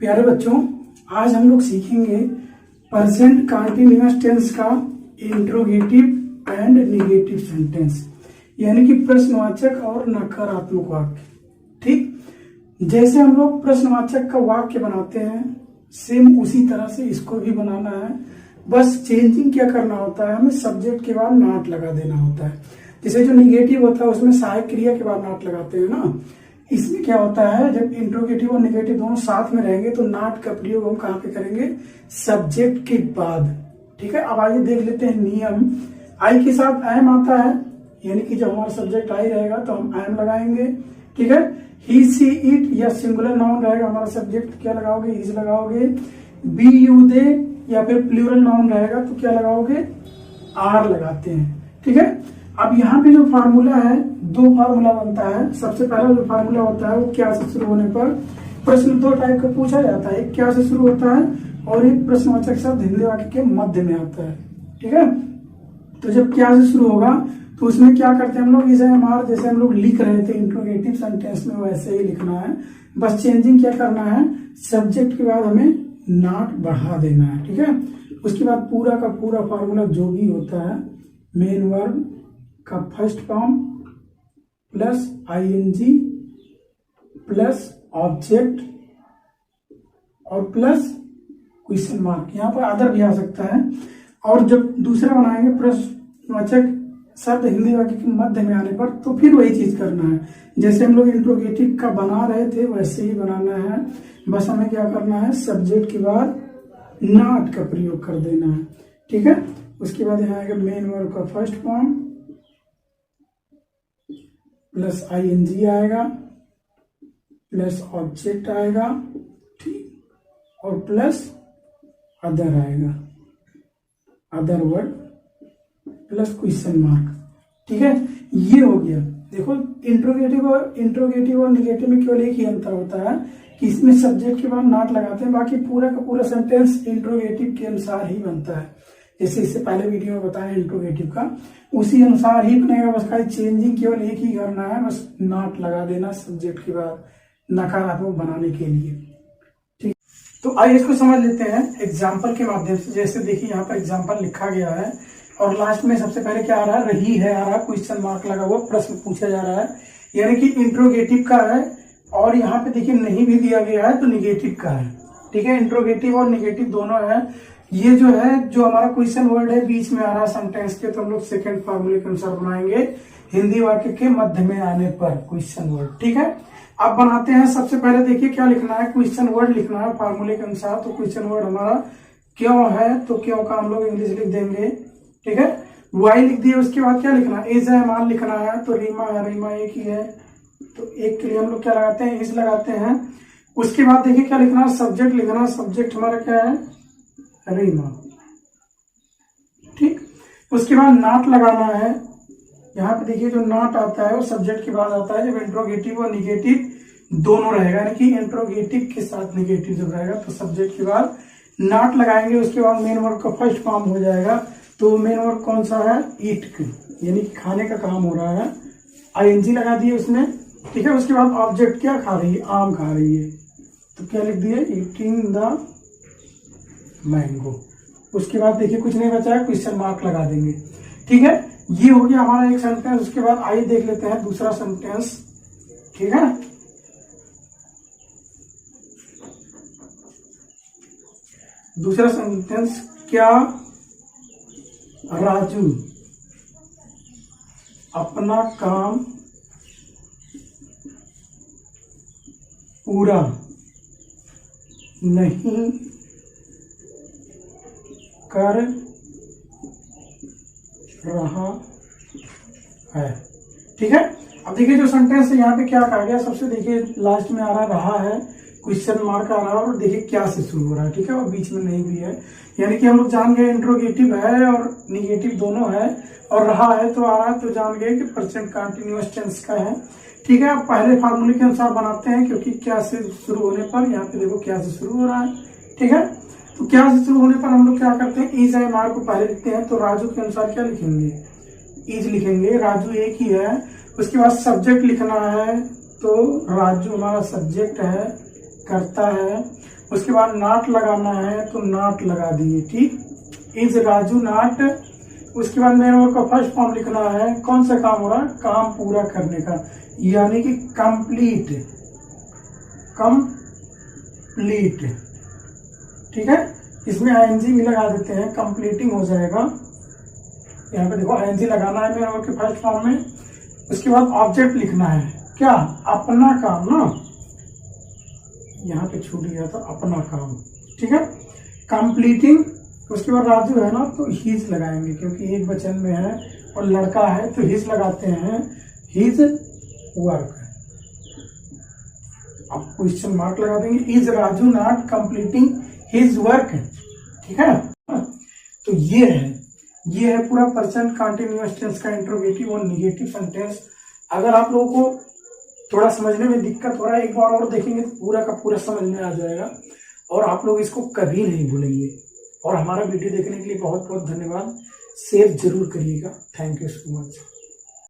प्यारे बच्चों, आज हम लोग सीखेंगे प्रेजेंट कंटीन्यूअस टेंस का इंट्रोगेटिव एंड निगेटिव सेंटेंस, यानी कि प्रश्नवाचक और नकारात्मक वाक्य। ठीक, जैसे हम लोग प्रश्नवाचक का वाक्य बनाते हैं सेम उसी तरह से इसको भी बनाना है। बस चेंजिंग क्या करना होता है, हमें सब्जेक्ट के बाद नॉट लगा देना होता है। जैसे जो निगेटिव होता है उसमें सहायक क्रिया के बाद नॉट लगाते हैं ना। इसमें क्या होता है, जब इंट्रोगेटिव और निगेटिव दोनों साथ में रहेंगे तो नॉट का प्रयोग हम कहाँ पे करेंगे, सब्जेक्ट के बाद। ठीक है, अब आइए देख लेते हैं नियम। आई के साथ एम आता है, यानी कि जब हमारा सब्जेक्ट आई रहेगा तो हम एम लगाएंगे। ठीक है, ही सी इट या सिंगुलर नाउन रहेगा हमारा सब्जेक्ट, क्या लगाओगे, इज लगाओगे। बी यू दे या फिर प्लूरल नाउन रहेगा तो क्या लगाओगे, आर लगाते हैं। ठीक है, अब यहाँ पे जो फार्मूला है, दो फार्मूला बनता है। सबसे पहला जो फार्मूला होता है वो क्या से शुरू होने पर, प्रश्न दो टाइप का पूछा जाता है, एक क्या से शुरू होता है और एक प्रश्नवाचक शब्द हिंदी वाक्य के मध्य में आता है। ठीक है, तो जब क्या से शुरू होगा तो उसमें क्या करते हैं हम लोग, इसे हमारे जैसे हम लोग लिख रहे थे इंट्रोगेटिव सेंटेंस में वैसे ही लिखना है। बस चेंजिंग क्या करना है, सब्जेक्ट के बाद हमें नॉट बढ़ा देना है। ठीक है, उसके बाद पूरा का पूरा फार्मूला जो भी होता है, मेन वर्ब का first form plus ING plus object और प्लस क्वेश्चन मार्क, यहाँ पर अदर भी आ सकता है। और जब दूसरा बनाएंगे प्रश्नवाचक शब्द हिंदी वाक्य के मध्य में आने पर तो फिर वही चीज करना है, जैसे हम लोग इंट्रोगेटिव का बना रहे थे वैसे ही बनाना है। बस हमें क्या करना है, सब्जेक्ट के बाद नॉट का प्रयोग कर देना है। ठीक है, उसके बाद यहाँ आएगा मेन वर्ब का फर्स्ट फॉर्म प्लस आईएनजी आएगा प्लस ऑब्जेक्ट आएगा, ठीक, और प्लस अदर आएगा, other word plus question mark. ठीक है, ये हो गया। देखो इंट्रोगेटिव और निगेटिव में केवल एक ही अंतर होता है कि इसमें सब्जेक्ट के बाद नॉट लगाते हैं, बाकी पूरा का पूरा सेंटेंस इंट्रोगेटिव के अनुसार ही बनता है। जैसे इससे पहले वीडियो में बताया इंट्रोगेटिव का, उसी अनुसार ही बनेगा। बस खाली चेंजिंग केवल एक ही करना है, बस नॉट लगा देना सब्जेक्ट के बाद नकारात्मक बनाने के लिए। ठीक, तो आइए इसको समझ लेते हैं एग्जाम्पल के माध्यम से। जैसे देखिए यहाँ पर एग्जाम्पल लिखा गया है और लास्ट में सबसे पहले क्या आ रहा है, रही है आ रहा, क्वेश्चन मार्क लगा हुआ, प्रश्न पूछा जा रहा है, यानी कि इंट्रोगेटिव का है। और यहाँ पे देखिए नहीं भी दिया गया है तो निगेटिव का है। ठीक है, इंट्रोगेटिव और निगेटिव दोनों है। ये जो है, जो हमारा क्वेश्चन वर्ड है बीच में आ रहा है सेंटेंस के, तो हम लोग सेकंड फार्मूले के अनुसार बनाएंगे, हिंदी वाक्य के मध्य में आने पर क्वेश्चन वर्ड। ठीक है, अब बनाते हैं। सबसे पहले देखिए क्या लिखना है, क्वेश्चन वर्ड लिखना है फार्मूले के अनुसार। तो क्वेश्चन वर्ड हमारा क्यों है, तो क्यों का हम लोग इंग्लिश लिख देंगे। ठीक है, वाई लिख दिए। उसके बाद क्या लिखना है, इज है, मान लिखना है। तो रीमा है, रीमा एक ही है तो एक के लिए हम लोग क्या लगाते हैं, इज लगाते हैं। उसके बाद देखिए क्या लिखना है, सब्जेक्ट लिखना है। सब्जेक्ट हमारा क्या है, रीमा। ठीक, उसके बाद नॉट लगाना है। यहाँ पे देखिए जो नॉट आता है वो सब्जेक्ट के बाद आता है जब इंट्रोगेटिव और निगेटिव दोनों रहेगा, यानी कि इंट्रोगेटिव के साथ निगेटिव जब रहेगा तो सब्जेक्ट के बाद नॉट लगाएंगे। उसके बाद मेन वर्ब का फर्स्ट फॉर्म हो जाएगा। तो मेन वर्ब कौन सा है, ईट, यानी कि खाने का काम हो रहा है, आईएनजी लगा दिए उसमें। ठीक है, उसके बाद ऑब्जेक्ट क्या खा रही है, आम खा रही है, तो क्या लिख दिए, ईटिंग द मैंगो। उसके बाद देखिए कुछ नहीं बचा है, क्वेश्चन मार्क लगा देंगे। ठीक है, ये हो गया हमारा एक सेंटेंस। उसके बाद आइए देख लेते हैं दूसरा सेंटेंस। ठीक है, दूसरा सेंटेंस, क्या राजू अपना काम पूरा नहीं कर रहा है। ठीक है, अब देखिए जो सेंटेंस है यहाँ पे क्या कहा गया, सबसे देखिए लास्ट में आ रहा है, क्वेश्चन मार्क आ रहा है और देखिए क्या से शुरू हो रहा है। ठीक है, और बीच में नहीं भी है, यानी कि हम लोग जान गए इंट्रोगेटिव है और निगेटिव दोनों है, और रहा है तो आ रहा है, तो जान गए कि प्रेजेंट कंटीन्यूअस टेंस का है। ठीक है, अब पहले फार्मूले के अनुसार बनाते हैं, क्योंकि क्या से शुरू होने पर, यहाँ पे देखो क्या से शुरू हो रहा है। ठीक है, तो क्या से शुरू होने पर हम लोग क्या करते हैं, इज है मार्क को पहले लिखते हैं। तो राजू के अनुसार क्या लिखेंगे, इज लिखेंगे, राजू एक ही है। उसके बाद सब्जेक्ट लिखना है, तो राजू हमारा सब्जेक्ट है, करता है। उसके बाद नॉट लगाना है तो नॉट लगा दिए, ठीक। Is Raju not. उसके बाद मेरे वर्ब का फर्स्ट फॉर्म लिखना है, कौन सा काम हो रहा है, काम पूरा करने का, यानी कि कंप्लीट, कंप्लीट, ठीक है। इसमें आईएनजी भी लगा देते हैं, कंप्लीटिंग हो जाएगा। यहाँ पे देखो आईएनजी लगाना है मेरे वर्ब के फर्स्ट फॉर्म में। उसके बाद ऑब्जेक्ट लिखना है, क्या, अपना काम ना, यहाँ पे छूट गया था, अपना काम, ठीक है, कंप्लीटिंग। उसके बाद राजू है ना तो हीज लगाएंगे, क्योंकि एक वचन में है और लड़का है तो हीज लगाते हैं, हीज वर्क। अब क्वेश्चन मार्क लगा देंगे, is Raju not completing his work, ठीक है ना। तो ये है पूरा प्रेजेंट कंटीन्यूअस टेंस का इंट्रोगेटिव और निगेटिव सेंटेंस। अगर आप लोगों को थोड़ा समझने में दिक्कत हो रहा है, एक बार और देखेंगे तो पूरा का पूरा समझ में आ जाएगा और आप लोग इसको कभी नहीं भूलेंगे। और हमारा वीडियो देखने के लिए बहुत बहुत धन्यवाद। शेयर जरूर करिएगा। Thank you so much.